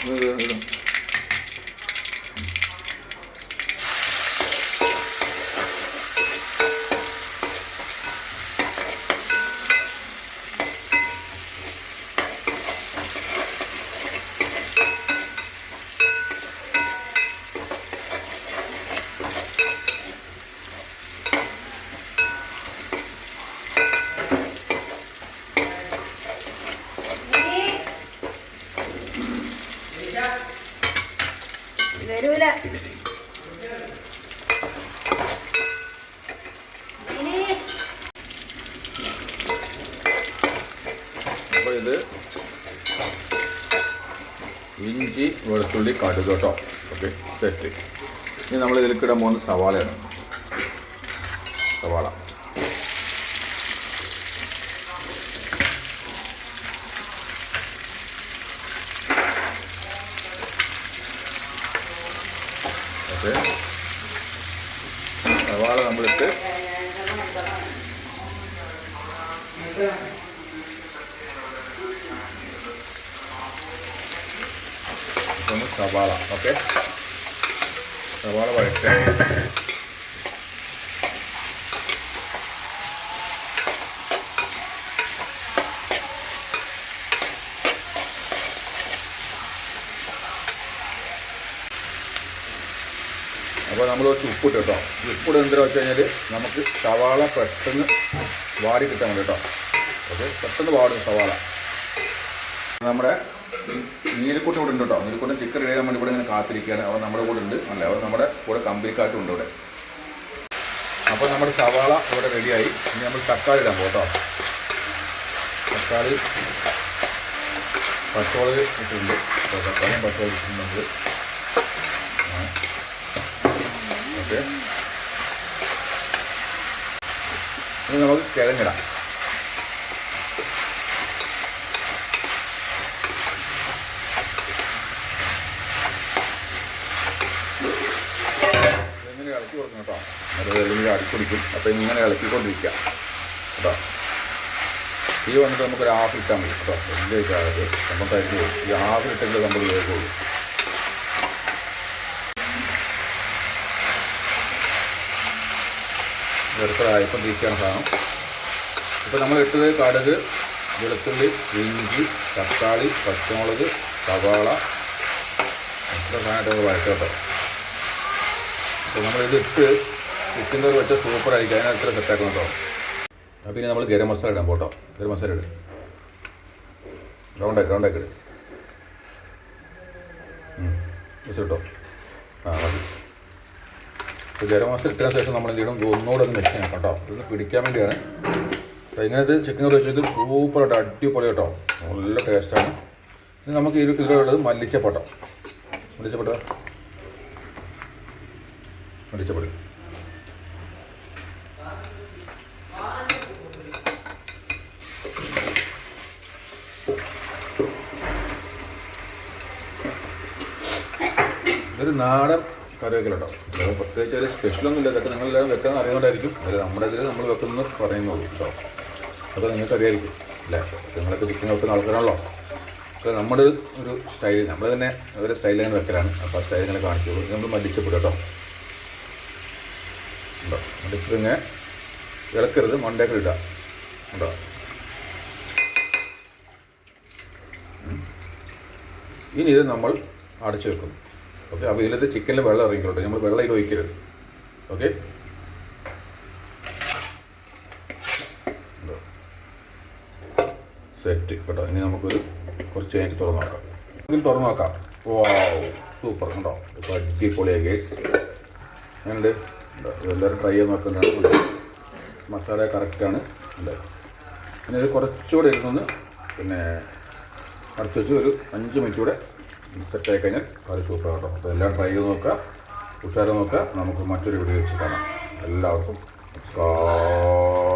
വരൂല. അപ്പോൾ ഇത് ഇഞ്ചി വെളുത്തുള്ളി കടുക് കേട്ടോ. Okay, set. ഇനി നമ്മൾ ഇതിലേക്കിടാൻ പോകുന്നത് സവാളയാണ്. സവാള ഓക്കെ, സവാള നമ്മളിട്ട് സവാള ഓക്കെ, സവാള വഴറ്റാൻ അപ്പോൾ നമ്മൾ കുറച്ച് ഉപ്പിട്ട് കേട്ടോ. ഉപ്പിട്ട് എന്തിനാ വെച്ച് കഴിഞ്ഞാൽ നമുക്ക് സവാള പെട്ടെന്ന് വാടി കിട്ടാൻ വേണ്ടി കേട്ടോ. ഓക്കെ, പെട്ടെന്ന് വാടും സവാള. നമ്മുടെ നീലക്കുട്ടൻ ഇവിടെ ഉണ്ട് കേട്ടോ. നീലക്കുട്ടൻ ചിക്കൻ റെഡി ചെയ്യാൻ വേണ്ടി ഇവിടെ ഇങ്ങനെ കാത്തിരിക്കുകയാണ്. അവർ നമ്മുടെ കൂടെ ഉണ്ട്, അല്ല അവർ നമ്മുടെ കൂടെ കമ്പനിക്കാട്ടും ഉണ്ട് ഇവിടെ. അപ്പോൾ നമ്മുടെ സവാള ഇവിടെ റെഡിയായി. ഇനി നമ്മൾ തക്കാളി ഇടാൻ പോകും കേട്ടോ. തക്കാളി പച്ചമുളക് ഇട്ടിട്ടുണ്ട്. തക്കാളിയും പച്ചമുളക് ഇട്ടിട്ടുണ്ട്. ഓക്കെ, ഇനി നമുക്ക് കിഴങ്ങിടാം. ഇങ്ങനെ ഇളക്കി കൊടുക്കണം കേട്ടോ. അത് അല്ലെങ്കിൽ അടിപ്പൊടിക്കും. അപ്പോൾ ഇങ്ങനെ ഇളക്കിക്കൊണ്ടിരിക്കുക കേട്ടോ. ഈ വന്നിട്ട് നമുക്കൊരു ഹാഫ് ഇട്ടാൽ മതി കേട്ടോ. വലിയ ഇട്ടാകത്ത് നമുക്കായിട്ട് ഈ ഹാഫ് ഇട്ടെങ്കിൽ നമ്മൾ വേഗമുള്ളൂ. വെറുപ്പായപ്പം തിരിച്ചാണ് സാധനം. ഇപ്പോൾ നമ്മൾ ഇട്ടത് കടുക്, വെളുത്തുള്ളി, ഇഞ്ചി, തക്കാളി, പച്ചമുളക്, സവാള എത്ര സാധനമായിട്ട് വഴറ്റും കേട്ടോ. അപ്പോൾ നമ്മളിതിട്ട് ചിക്കൻ്റെ ഒരു വെച്ച സൂപ്പറായിരിക്കും. അതിനകത്ത് ഇത്ര സെറ്റാക്കണം കേട്ടോ. അപ്പോൾ പിന്നെ നമ്മൾ ഗരം മസാല ഇടാൻ പോട്ടോ. ഗരം മസാല ഇടും. റൗണ്ടാക്കി ഇടും കേട്ടോ. ആ മതി. ഇപ്പോൾ ഗരം മസാല ഇട്ടതിന് ശേഷം നമ്മൾ എന്ത് ചെയ്യണം, ഒന്നുകൂടെ ഒന്ന് മിക്സ് ചെയ്യണം കേട്ടോ. ഇതൊന്ന് പിടിക്കാൻ വേണ്ടിയാണ്. അപ്പോൾ ഇങ്ങനത്തെ ചിക്കൻ കറി വെച്ചിട്ട് സൂപ്പറായിട്ട് അടിപൊളി കേട്ടോ. നല്ല ടേസ്റ്റാണ്. ഇനി നമുക്ക് ഇതിലുള്ളത് മല്ലിച്ചപ്പട്ടോ. മല്ലിച്ചപ്പൊടി ഇതൊരു നാടൻ കറിവേപ്പില കേട്ടോ. അത് പ്രത്യേകിച്ച് ഒരു സ്പെഷ്യലൊന്നുമില്ല. ഇതൊക്കെ നിങ്ങളെല്ലാവരും വെക്കാൻ അറിയുന്നതായിരിക്കും. അത് നമ്മുടെ ഇതിൽ നമ്മൾ വെക്കുന്നത് പറയുന്നുള്ളൂ കേട്ടോ. അപ്പോൾ നിങ്ങൾക്ക് അറിയായിരിക്കും അല്ലേ. നിങ്ങളൊക്കെ ചിക്കൻ വെക്കുന്ന ആൾക്കാരാണല്ലോ. അപ്പോൾ നമ്മുടെ ഒരു സ്റ്റൈൽ, നമ്മൾ തന്നെ ഒരു സ്റ്റൈൽ അങ്ങനെ വെക്കലാണ്. അപ്പോൾ ആ സ്റ്റൈൽ ഇങ്ങനെ കാണിച്ചോളൂ. നമ്മൾ മല്ലിച്ചപ്പൊടി കേട്ടോ. ഉണ്ടോ, മല്ലിച്ചപ്പൊടി ഇങ്ങനെ ഇളക്കരുത്, മണ്ടേക്കർ ഇടുക ഉണ്ടോ. ഇനി ഇത് നമ്മൾ അടച്ചു വെക്കും. ഓക്കെ, അപ്പോൾ ഇതിലത്തെ ചിക്കനിൽ വെള്ളം ഇറങ്ങിക്കോട്ടെ. നമ്മൾ വെള്ളം ഇത് ഒഴിക്കരുത്. ഓക്കെ, സെറ്റ് കേട്ടോ. ഇനി നമുക്കൊരു കുറച്ച് കഴിഞ്ഞിട്ട് തുറന്നു നോക്കാം. ഇതിൽ തുറന്നു നോക്കാം. വാവ്, സൂപ്പർ ഉണ്ടോ. ഇപ്പോൾ അടിപൊളിയായി ഗൈസ്. അങ്ങനെയുണ്ട്. എല്ലാവരും ട്രൈ ചെയ്ത് നോക്കുന്നതാണ്. മസാല കറക്റ്റാണ്. ഉണ്ട്. പിന്നെ ഇത് കുറച്ചുകൂടെ ഇരുന്നൊന്ന് പിന്നെ അടച്ചു വെച്ച് ഒരു 5 മിനിറ്റ് കൂടെ സെറ്റായി കഴിഞ്ഞാൽ കറി സൂപ്പർ കേട്ടോ. അപ്പോൾ എല്ലാം ട്രൈ ചെയ്ത് നോക്കുക, ഉഷാറ് നോക്കുക. നമുക്ക് മറ്റൊരു വീഡിയോ വെച്ച് കാണാം. എല്ലാവർക്കും നമസ്കാരം.